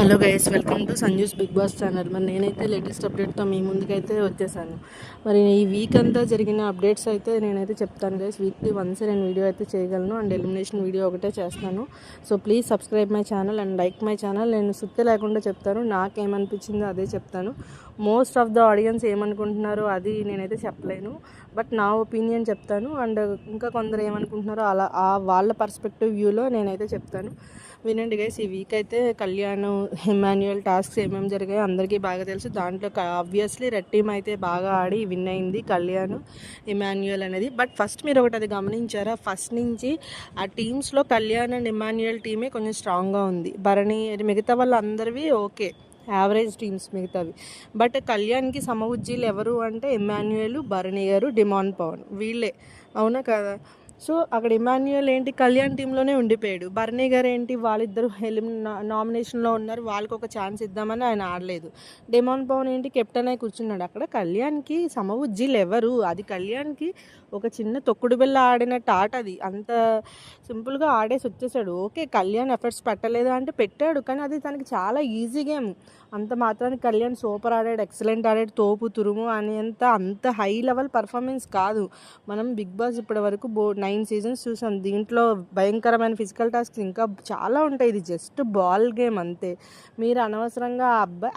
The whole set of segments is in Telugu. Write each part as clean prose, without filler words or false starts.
Hello guys, welcome to Sanju's Bigg Boss channel. మరి నేనైతే లేటెస్ట్ అప్డేట్తో మీ ముందుకైతే వచ్చేసాను. మరి ఈ వీక్ అంతా జరిగిన అప్డేట్స్ అయితే నేనైతే చెప్తాను గైస్. వీక్లీ వన్స్ నేను వీడియో అయితే చేయగలను అండ్ ఎలిమినేషన్ వీడియో ఒకటే చేస్తాను. So please subscribe my channel and like my channel. నేను సుత్తి లేకుండా చెప్తాను, నాకేమనిపించిందో అదే చెప్తాను. మోస్ట్ ఆఫ్ ద ఆడియన్స్ ఏమనుకుంటున్నారో అది నేనైతే చెప్పలేను, బట్ నా ఒపీనియన్ చెప్తాను. అండ్ ఇంకా కొందరు ఏమనుకుంటున్నారో అలా వాళ్ళ పర్స్పెక్టివ్ వ్యూలో నేనైతే చెప్తాను. వినండి గైస్. ఈ వీక్ అయితే కళ్యాణ్, ఇమాన్యుయల్ టాస్క్స్ ఏమేమి జరిగాయో అందరికీ బాగా తెలుసు. దాంట్లో ఆబ్వియస్లీ రెడ్ టీమ్ అయితే బాగా ఆడి విన్ అయింది, కళ్యాణ్, ఇమాన్యుయల్ అనేది. బట్ ఫస్ట్ మీరు ఒకటి అది గమనించారా, ఫస్ట్ నుంచి ఆ టీమ్స్లో కళ్యాణ్ అండ్ ఇమాన్యుయల్ టీమే కొంచెం స్ట్రాంగ్గా ఉంది. భరణి మిగతా వాళ్ళందరివి ఓకే, యావరేజ్ టీమ్స్ మిగతావి. బట్ కళ్యాణ్కి సమవుజ్జీలు ఎవరు అంటే ఇమాన్యుయల్, భరణి గారు, డిమాన్ పవన్, వీళ్ళే. అవునా కదా? సో అక్కడ ఇమాన్యుయల్ ఏంటి కళ్యాణ్ టీంలోనే ఉండిపోయాడు. భరణి గారు ఏంటి వాళ్ళిద్దరు నామినేషన్లో ఉన్నారు, వాళ్ళకి ఒక ఛాన్స్ ఇద్దామని ఆయన ఆడలేదు. డిమాన్ పవన్ ఏంటి కెప్టెన్ అయి కూర్చున్నాడు. అక్కడ కళ్యాణ్కి సమవుజ్జీలు ఎవరు? అది కళ్యాణ్కి ఒక చిన్న తొక్కుడు బిళ్ళ ఆడినట్టు ఆట. అది అంత సింపుల్గా ఆడేసి వచ్చేసాడు. ఓకే, కళ్యాణ్ ఎఫర్ట్స్ పెట్టలేదు అంటే పెట్టాడు, కానీ అది తనకి చాలా ఈజీ గేమ్. అంత మాత్రానికి కళ్యాణ్ సూపర్ ఆడాడు, ఎక్సలెంట్ ఆడాడు, తోపు తురుము అంత హై లెవెల్ పర్ఫార్మెన్స్ కాదు. మనం బిగ్ బాస్ ఇప్పటి వరకు 9 సీజన్స్ చూసాం. దీంట్లో భయంకరమైన ఫిజికల్ టాస్క్స్ ఇంకా చాలా ఉంటాయి. ఇది జస్ట్ బాల్ గేమ్ అంతే. మీరు అనవసరంగా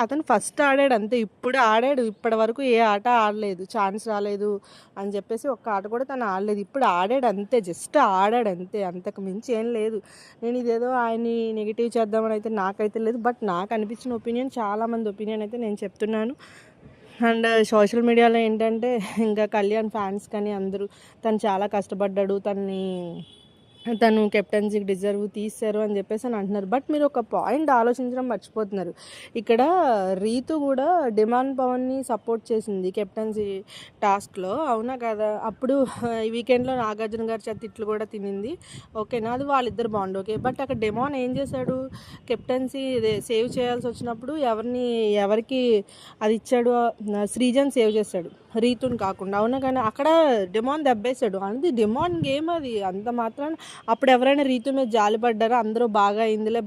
అతను ఫస్ట్ ఆడాడు అంతే, ఇప్పుడు ఆడాడు. ఇప్పటి వరకు ఏ ఆట ఆడలేదు, ఛాన్స్ రాలేదు అని చెప్పేసి ఒక్క ఆట కూడా తను ఆడలేదు. ఇప్పుడు ఆడాడు అంతే, జస్ట్ ఆడాడు అంతే, అంతకు మించి ఏం లేదు. నేను ఇదేదో ఆయన్ని నెగిటివ్ చేద్దామని అయితే నాకైతే లేదు, బట్ నాకు అనిపించిన ఒపీనియన్, చాలామంది ఒపీనియన్ అయితే నేను చెప్తున్నాను. అండ్ సోషల్ మీడియాలో ఏంటంటే ఇంకా కళ్యాణ్ ఫ్యాన్స్ కానీ అందరూ తను చాలా కష్టపడ్డాడు, తను కెప్టెన్సీకి డిజర్వ్ తీశారు అని చెప్పేసి అని అంటున్నారు. బట్ మీరు ఒక పాయింట్ ఆలోచించడం మర్చిపోతున్నారు. ఇక్కడ రీతు కూడా డిమాండ్ పవన్ని సపోర్ట్ చేసింది కెప్టెన్సీ టాస్క్లో, అవునా కదా? అప్పుడు ఈ వీకెండ్లో నాగార్జున గారి చేత తిట్లు కూడా తినింది, ఓకేనా? అది వాళ్ళిద్దరు బాగుండు, ఓకే. బట్ అక్కడ డిమాండ్ ఏం చేశాడు, కెప్టెన్సీ సేవ్ చేయాల్సి వచ్చినప్పుడు ఎవరికి అది ఇచ్చాడు, శ్రీజన్ సేవ్ చేశాడు, రీతుని కాకుండా, అవునా? కానీ అక్కడ డిమాండ్ దెబ్బేశాడు. అది డిమాండ్ గేమ్, అది అంత మాత్రం. అప్పుడు ఎవరైనా రీతు మీద జాలిపడ్డారో? అందరూ బాగా అయిందిలే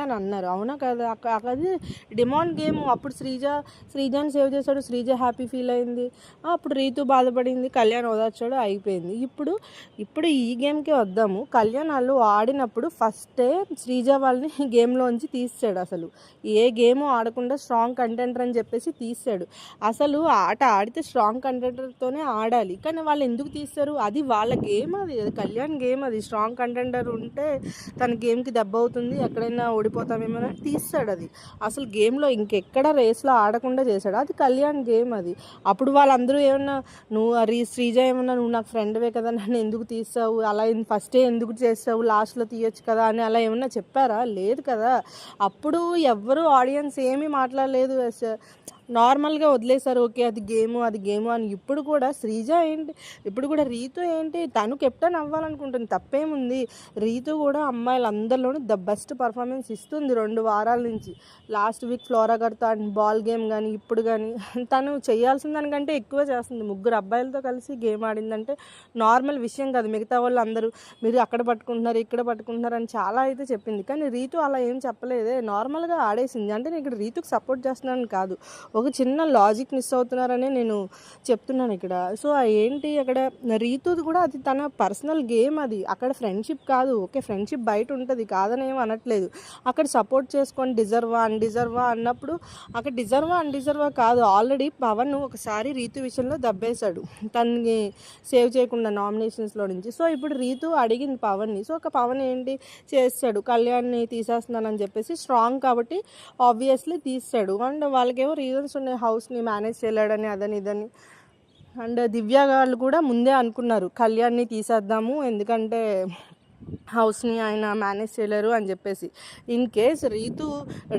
అని అన్నారు, అవునా కదా? అది డిమాండ్ గేమ్. అప్పుడు శ్రీజాని సేవ్ చేశాడు, శ్రీజ హ్యాపీ ఫీల్ అయింది. అప్పుడు రీతు బాధపడింది, కళ్యాణ్ ఓదార్చాడు, అయిపోయింది. ఇప్పుడు ఈ గేమ్కే వద్దాము. కళ్యాణ్ వాళ్ళు ఆడినప్పుడు ఫస్టే శ్రీజ వాళ్ళని గేమ్లోంచి తీసాడు. అసలు ఏ గేమ్ ఆడకుండా స్ట్రాంగ్ కంటెంటర్ అని చెప్పేసి తీసాడు. అసలు ఆట ఆడితే స్ట్రాంగ్ కంటెంటర్తోనే ఆడాలి, కానీ వాళ్ళు ఎందుకు తీస్తారు? అది వాళ్ళ గేమ్, అది కళ్యాణ్ గేమ్. అది స్ట్రాంగ్ కంటెండర్ ఉంటే తన గేమ్కి దెబ్బ అవుతుంది, ఎక్కడైనా ఓడిపోతామేమో అని తీస్తాడు. అది అసలు గేమ్లో ఇంకెక్కడ రేస్లో ఆడకుండా చేశాడు. అది కళ్యాణ్ గేమ్. అది అప్పుడు వాళ్ళందరూ ఏమన్నా, శ్రీజ ఏమన్నా, నువ్వు నాకు ఫ్రెండ్వే కదా, నన్ను ఎందుకు తీస్తావు, అలా ఫస్టే ఎందుకు చేస్తావు, లాస్ట్లో తీయొచ్చు కదా అని అలా ఏమన్నా చెప్పారా? లేదు కదా. అప్పుడు ఎవ్వరూ ఆడియన్స్ ఏమీ మాట్లాడలేదు, నార్మల్గా వదిలేశారు. ఓకే, అది గేము అని. ఇప్పుడు కూడా శ్రీజ ఏంటి, ఇప్పుడు కూడా రీతు ఏంటి, తను కెప్టెన్ అవ్వాలనుకుంటుంది, తప్పేముంది? రీతు కూడా అమ్మాయిలందరిలోనూ ద బెస్ట్ పర్ఫార్మెన్స్ ఇస్తుంది 2 వారాల నుంచి. లాస్ట్ వీక్ ఫ్లోరా గారితో బాల్ గేమ్ కానీ ఇప్పుడు కానీ తను చేయాల్సిన దానికంటే ఎక్కువ చేస్తుంది. 3 అబ్బాయిలతో కలిసి గేమ్ ఆడిందంటే నార్మల్ విషయం కాదు. మిగతా వాళ్ళు అందరూ మీరు అక్కడ పట్టుకుంటున్నారు, ఇక్కడ పట్టుకుంటున్నారు అని చాలా అయితే చెప్పింది, కానీ రీతు అలా ఏం చెప్పలేదే, నార్మల్గా ఆడేసింది. అంటే నేను ఇక్కడ రీతుకు సపోర్ట్ చేస్తున్నాను కాదు, ఒక చిన్న లాజిక్ మిస్ అవుతున్నారని నేను చెప్తున్నాను ఇక్కడ. సో ఏంటి, అక్కడ రీతుది కూడా అది తన పర్సనల్ గేమ్. అది అక్కడ ఫ్రెండ్షిప్ కాదు, ఓకే ఫ్రెండ్షిప్ బయట ఉంటుంది, కాదని ఏం అనట్లేదు. అక్కడ సపోర్ట్ చేసుకొని డిజర్వా అన్నప్పుడు అక్కడ డిజర్వా కాదు. ఆల్రెడీ పవన్ ఒకసారి రీతు విషయంలో దెబ్బేశాడు, తనని సేవ్ చేయకుండా నామినేషన్స్లో నుంచి. సో ఇప్పుడు రీతు అడిగింది పవన్ని, సో ఒక పవన్ ఏంటి చేస్తాడు, కళ్యాణ్ని తీసేస్తున్నానని చెప్పేసి స్ట్రాంగ్ కాబట్టి ఆబ్వియస్లీ తీస్తాడు. అండ్ వాళ్ళకేమో రీజన్స్ ఉన్నాయి, హౌస్ని మేనేజ్ చేయలేడని, అదని ఇదని. అండ్ దివ్య వాళ్ళు కూడా ముందే అనుకున్నారు కళ్యాణ్ని తీసేద్దాము, ఎందుకంటే హౌస్ని ఆయన మేనేజ్ చేయలేరు అని చెప్పేసి. In case Ritu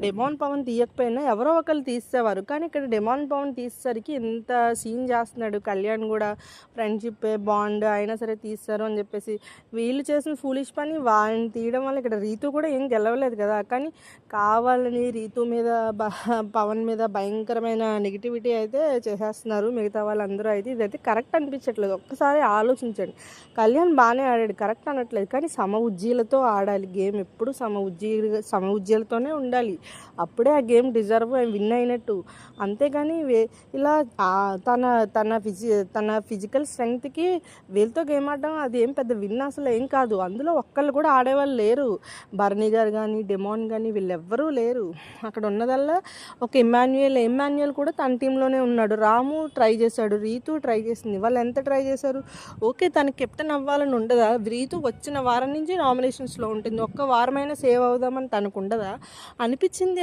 demand Pawan తీయకపోయినా ఎవరో ఒకరు తీసేవారు, కానీ ఇక్కడ డిమాండ్ పవన్ తీసేసరికి ఎంత సీన్ చేస్తున్నాడు. కళ్యాణ్ కూడా ఫ్రెండ్షిప్ బాండ్ అయినా సరే తీస్తారు అని చెప్పేసి వీళ్ళు చేసిన ఫూలిష్ పని వాళ్ళని తీయడం వల్ల ఇక్కడ రీతు కూడా ఏం గెలవలేదు కదా. కానీ కావాలని రీతు మీద పవన్ మీద భయంకరమైన నెగిటివిటీ అయితే చేసేస్తున్నారు మిగతా వాళ్ళందరూ అయితే. ఇదైతే కరెక్ట్ అనిపించట్లేదు. ఒక్కసారి ఆలోచించండి. కళ్యాణ్ బాగానే ఆడాడు, కరెక్ట్ అనట్లేదు, కానీ ఉజ్జీలతో ఆడాలి గేమ్, ఎప్పుడు సమ ఉజ్జీలతోనే ఉండాలి. అప్పుడే ఆ గేమ్ డిజర్వ్ విన్ అయినట్టు. అంతేగాని ఇలా తన ఫిజికల్ స్ట్రెంగ్త్కి వీళ్ళతో గేమ్ ఆడడం అది ఏం పెద్ద విన్ అసలు ఏం కాదు. అందులో ఒక్కళ్ళు కూడా ఆడేవాళ్ళు లేరు. బర్నీ గారు కానీ డెమాన్ కానీ వీళ్ళెవ్వరూ లేరు. అక్కడ ఉన్నదల్లా ఒక ఇమ్మాన్యుయల్ కూడా తన టీంలోనే ఉన్నాడు. రాము ట్రై చేశాడు, రీతు ట్రై చేసింది. వాళ్ళు ఎంత ట్రై చేశారు? ఓకే, తనకి కెప్టెన్ అవ్వాలని ఉండదా? రీతు వచ్చిన వారం నుంచి నామినేషన్స్లో ఉంటుంది. ఒక్క వారమైనా సేవ్ అవుదామని తనకు ఉండదా? అనిపించింది.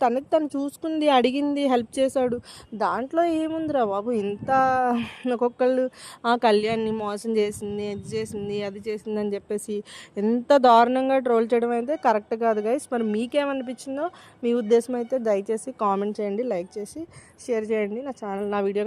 తనకి తను చూసుకుంది, అడిగింది, హెల్ప్ చేశాడు. దాంట్లో ఏముందిరా బాబు, ఇంత ఒక్కొక్కళ్ళు కళ్యాణ్ని మోసం చేసింది, అది చేసింది అని చెప్పేసి ఎంత దారుణంగా ట్రోల్ చేయడం అయితే కరెక్ట్ కాదు గైస్. మరి మీకేమనిపించిందో మీ ఉద్దేశం అయితే దయచేసి కామెంట్ చేయండి, లైక్ చేసి షేర్ చేయండి. నా వీడియో